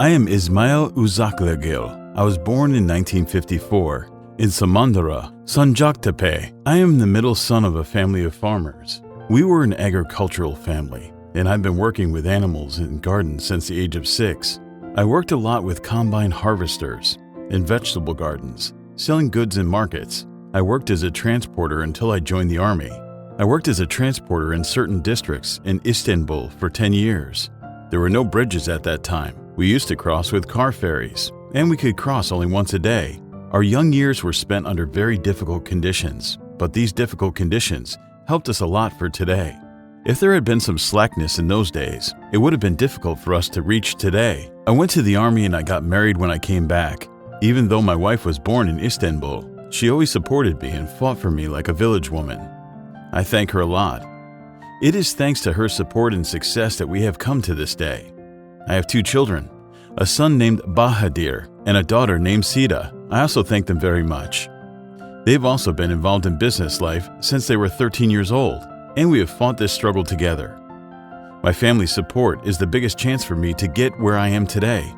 I am Ismail Uşaklıgil. I was born in 1954 in Samandıra, Sancaktepe. I am the middle son of a family of farmers. We were an agricultural family, and I've been working with animals in gardens since the age of 6. I worked a lot with combine harvesters in vegetable gardens, selling goods in markets. I worked as a transporter until I joined the army. I worked as a transporter in certain districts in Istanbul for 10 years. There were no bridges at that time. We used to cross with car ferries, and we could cross only once a day. Our young years were spent under very difficult conditions, but these difficult conditions helped us a lot for today. If there had been some slackness in those days, it would have been difficult for us to reach today. I went to the army and I got married when I came back. Even though my wife was born in Istanbul, she always supported me and fought for me like a village woman. I thank her a lot. It is thanks to her support and success that we have come to this day. I have 2 children, a son named Bahadir and a daughter named Sida. I also thank them very much. They've also been involved in business life since they were 13 years old, and we have fought this struggle together. My family's support is the biggest chance for me to get where I am today.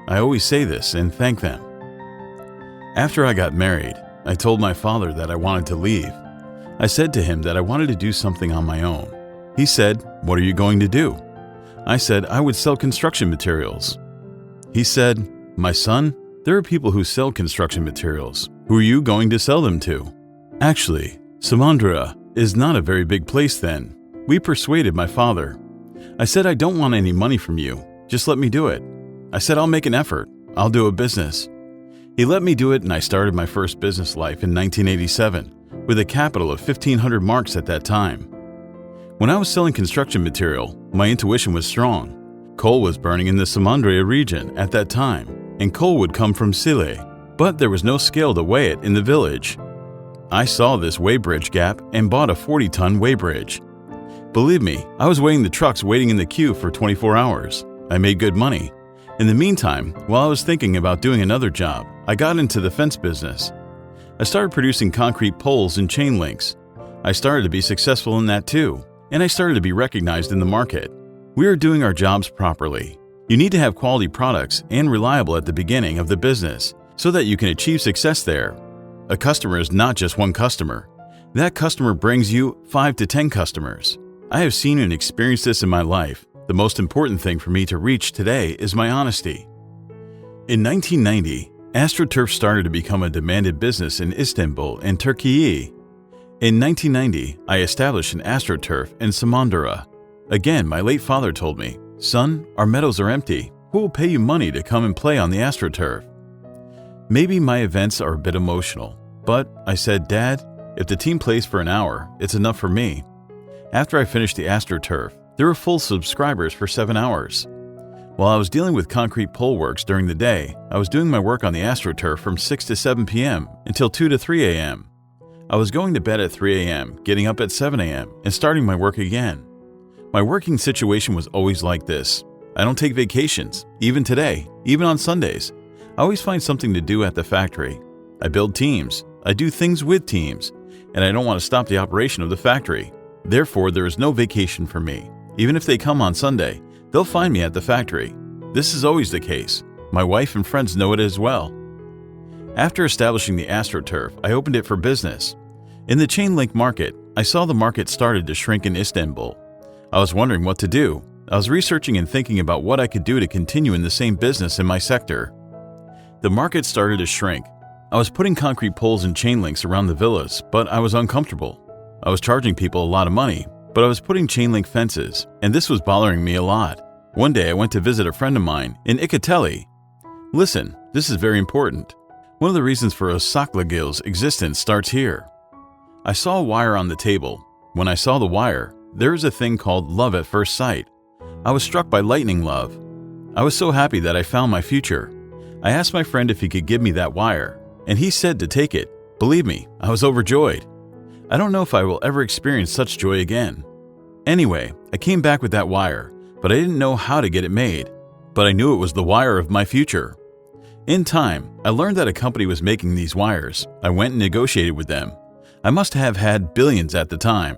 I always say this and thank them. After I got married, I told my father that I wanted to leave. I said to him that I wanted to do something on my own. He said, "What are you going to do?" I said I would sell construction materials. He said, "My son, there are people who sell construction materials. Who are you going to sell them to?" Actually, Samandıra is not a very big place then. We persuaded my father. I said I don't want any money from you. Just let me do it. I said I'll make an effort. I'll do a business. He let me do it and I started my first business life in 1987 with a capital of 1,500 marks at that time. When I was selling construction material, my intuition was strong. Coal was burning in the Samandıra region at that time, and coal would come from Sile, but there was no scale to weigh it in the village. I saw this weighbridge gap and bought a 40-ton weighbridge. Believe me, I was weighing the trucks waiting in the queue for 24 hours. I made good money. In the meantime, while I was thinking about doing another job, I got into the fence business. I started producing concrete poles and chain links. I started to be successful in that too, and I started to be recognized in the market. We are doing our jobs properly. You need to have quality products and reliable at the beginning of the business so that you can achieve success there. A customer is not just one customer. That customer brings you 5 to 10 customers. I have seen and experienced this in my life. The most important thing for me to reach today is my honesty. In 1990, AstroTurf started to become a demanded business in Istanbul and Turkey. In 1990, I established an AstroTurf in Samandıra. Again, my late father told me, "Son, our meadows are empty. Who will pay you money to come and play on the AstroTurf?" Maybe my events are a bit emotional, but I said, "Dad, if the team plays for an hour, it's enough for me." After I finished the AstroTurf, there were full subscribers for 7 hours. While I was dealing with concrete pole works during the day, I was doing my work on the AstroTurf from 6 to 7 p.m. until 2 to 3 a.m. I was going to bed at 3 a.m., getting up at 7 a.m., and starting my work again. My working situation was always like this. I don't take vacations, even today, even on Sundays. I always find something to do at the factory. I build teams, I do things with teams, and I don't want to stop the operation of the factory. Therefore, there is no vacation for me. Even if they come on Sunday, they'll find me at the factory. This is always the case. My wife and friends know it as well. After establishing the AstroTurf, I opened it for business. In the chain link market, I saw the market started to shrink in Istanbul. I was wondering what to do. I was researching and thinking about what I could do to continue in the same business in my sector. The market started to shrink. I was putting concrete poles and chain links around the villas, but I was uncomfortable. I was charging people a lot of money, but I was putting chain link fences, and this was bothering me a lot. One day I went to visit a friend of mine in Ikateli. Listen, this is very important. One of the reasons for Uşaklıgil's existence starts here. I saw a wire on the table. When I saw the wire, there is a thing called love at first sight. I was struck by lightning love. I was so happy that I found my future. I asked my friend if he could give me that wire, and he said to take it. Believe me, I was overjoyed. I don't know if I will ever experience such joy again. Anyway, I came back with that wire, but I didn't know how to get it made. But I knew it was the wire of my future. In time, I learned that a company was making these wires. I went and negotiated with them. I must have had billions at the time.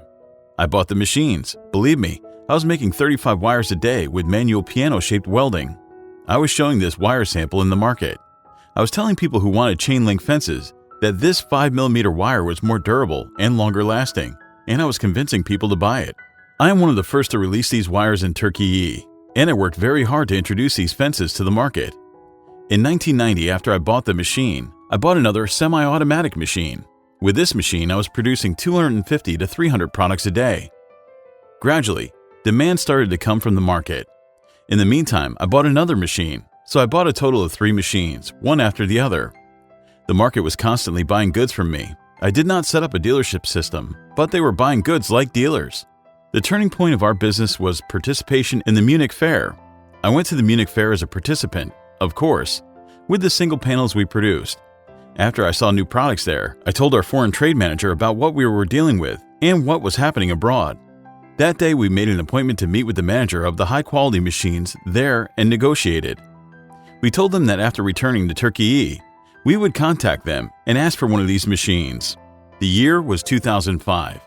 I bought the machines. Believe me, I was making 35 wires a day with manual piano-shaped welding. I was showing this wire sample in the market. I was telling people who wanted chain link fences that this 5mm wire was more durable and longer lasting, and I was convincing people to buy it. I am one of the first to release these wires in Turkey, and I worked very hard to introduce these fences to the market. In 1990, after I bought the machine, I bought another semi-automatic machine. With this machine, I was producing 250 to 300 products a day. Gradually, demand started to come from the market. In the meantime, I bought another machine, so I bought a total of 3 machines, one after the other. The market was constantly buying goods from me. I did not set up a dealership system, but they were buying goods like dealers. The turning point of our business was participation in the Munich Fair. I went to the Munich Fair as a participant, of course, with the single panels we produced. After I saw new products there, I told our foreign trade manager about what we were dealing with and what was happening abroad. That day, we made an appointment to meet with the manager of the high-quality machines there and negotiated. We told them that after returning to Turkey, we would contact them and ask for one of these machines. The year was 2005.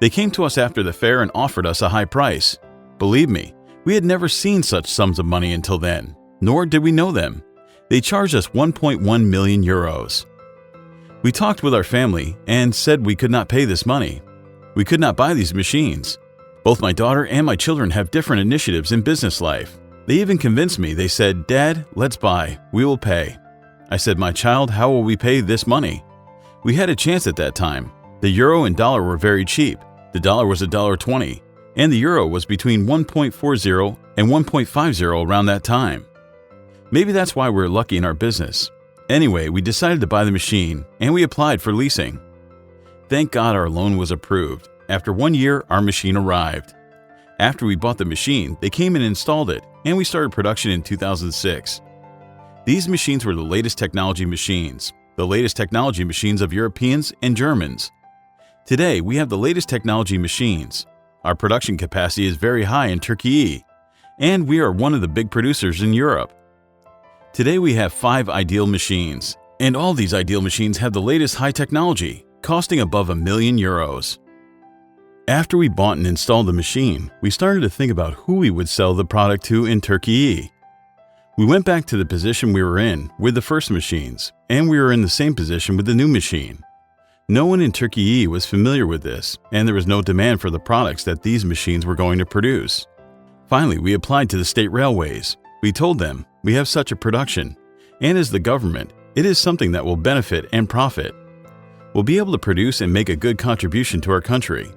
They came to us after the fair and offered us a high price. Believe me, we had never seen such sums of money until then, nor did we know them. They charged us 1.1 million euros. We talked with our family and said we could not pay this money. We could not buy these machines. Both my daughter and my children have different initiatives in business life. They even convinced me. They said, "Dad, let's buy. We will pay." I said, "My child, how will we pay this money?" We had a chance at that time. The euro and dollar were very cheap. The dollar was $1.20, and the euro was between 1.40 and 1.50 around that time. Maybe that's why we're lucky in our business. Anyway, we decided to buy the machine, and we applied for leasing. Thank God our loan was approved. After 1 year, our machine arrived. After we bought the machine, they came and installed it, and we started production in 2006. These machines were the latest technology machines of Europeans and Germans. Today, we have the latest technology machines. Our production capacity is very high in Turkey, and we are one of the big producers in Europe. Today, we have 5 ideal machines, and all these ideal machines have the latest high technology, costing above €1 million. After we bought and installed the machine, we started to think about who we would sell the product to in Turkey. We went back to the position we were in with the first machines, and we were in the same position with the new machine. No one in Turkey was familiar with this, and there was no demand for the products that these machines were going to produce. Finally, we applied to the state railways. We told them, we have such a production, and as the government, it is something that will benefit and profit. We'll be able to produce and make a good contribution to our country.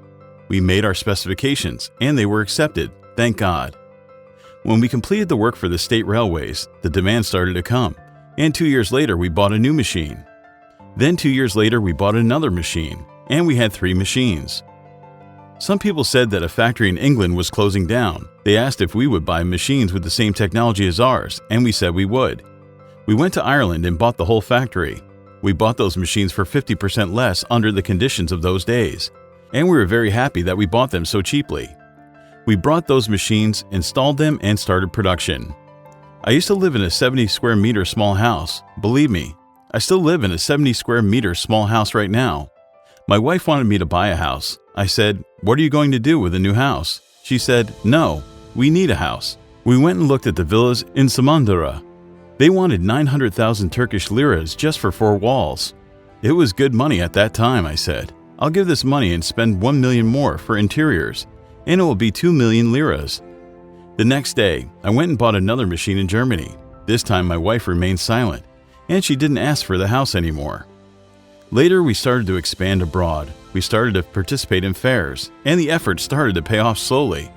We made our specifications, and they were accepted, thank God. When we completed the work for the state railways, the demand started to come, and 2 years later we bought a new machine. Then 2 years later we bought another machine, and we had 3 machines. Some people said that a factory in England was closing down. They asked if we would buy machines with the same technology as ours, and we said we would. We went to Ireland and bought the whole factory. We bought those machines for 50% less under the conditions of those days, and we were very happy that we bought them so cheaply. We brought those machines, installed them, and started production. I used to live in a 70 square meter small house. Believe me, I still live in a 70 square meter small house right now. My wife wanted me to buy a house. I said, "What are you going to do with a new house?" She said, "No, we need a house." We went and looked at the villas in Samandıra. They wanted 900,000 Turkish liras just for 4 walls. It was good money at that time, I said. I'll give this money and spend 1 million more for interiors, and it will be 2 million liras. The next day, I went and bought another machine in Germany. This time my wife remained silent, and she didn't ask for the house anymore. Later, we started to expand abroad. We started to participate in fairs, and the effort started to pay off slowly.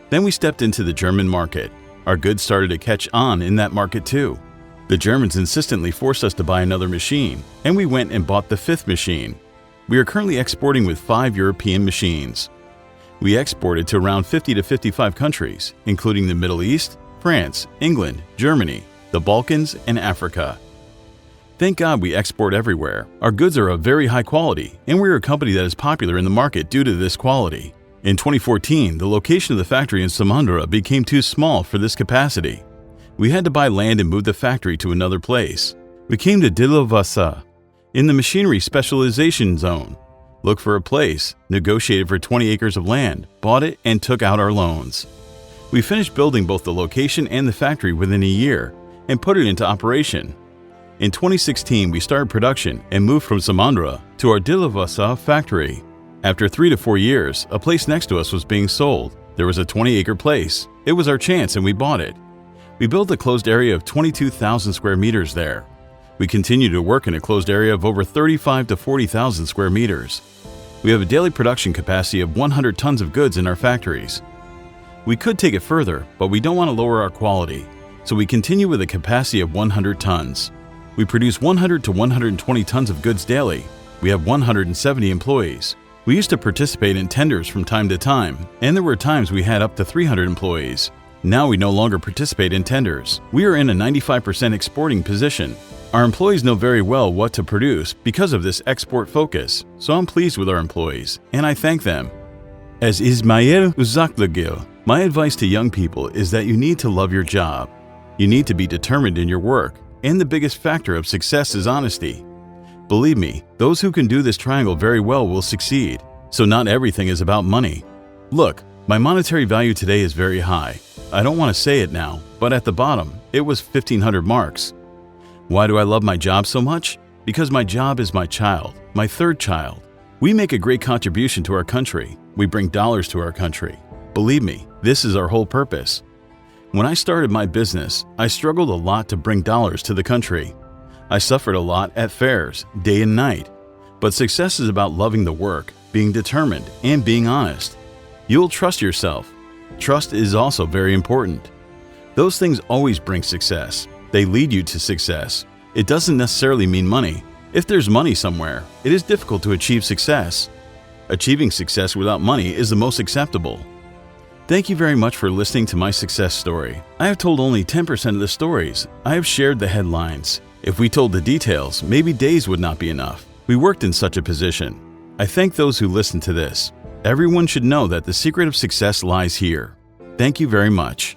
Then we stepped into the German market. Our goods started to catch on in that market too. The Germans insistently forced us to buy another machine, and we went and bought the 5th machine. We are currently exporting with 5 European machines. We exported to around 50 to 55 countries, including the Middle East, France, England, Germany, the Balkans, and Africa. Thank God we export everywhere. Our goods are of very high quality, and we are a company that is popular in the market due to this quality. In 2014, the location of the factory in Samandıra became too small for this capacity. We had to buy land and move the factory to another place. We came to Dilovası, in the machinery specialization zone. Looked for a place, negotiated for 20 acres of land, bought it, and took out our loans. We finished building both the location and the factory within a year and put it into operation. In 2016, we started production and moved from Samandıra to our Dilovası factory. After 3 to 4 years, a place next to us was being sold. There was a 20-acre place. It was our chance and we bought it. We built a closed area of 22,000 square meters there. We continue to work in a closed area of over 35 to 40,000 square meters. We have a daily production capacity of 100 tons of goods in our factories. We could take it further, but we don't want to lower our quality, so we continue with a capacity of 100 tons. We produce 100 to 120 tons of goods daily. We have 170 employees. We used to participate in tenders from time to time, and there were times we had up to 300 employees. Now we no longer participate in tenders. We are in a 95% exporting position. Our employees know very well what to produce because of this export focus, so I'm pleased with our employees, and I thank them. As İsmailUşaklıgil, my advice to young people is that you need to love your job. You need to be determined in your work, and the biggest factor of success is honesty. Believe me, those who can do this triangle very well will succeed, so not everything is about money. Look, my monetary value today is very high. I don't want to say it now, but at the bottom, it was 1,500 marks. Why do I love my job so much? Because my job is my child, my third child. We make a great contribution to our country. We bring dollars to our country. Believe me, this is our whole purpose. When I started my business, I struggled a lot to bring dollars to the country. I suffered a lot at fairs, day and night. But success is about loving the work, being determined, and being honest. You'll trust yourself. Trust is also very important. Those things always bring success. They lead you to success. It doesn't necessarily mean money. If there's money somewhere, it is difficult to achieve success. Achieving success without money is the most acceptable. Thank you very much for listening to my success story. I have told only 10% of the stories. I have shared the headlines. If we told the details, maybe days would not be enough. We worked in such a position. I thank those who listen to this. Everyone should know that the secret of success lies here. Thank you very much.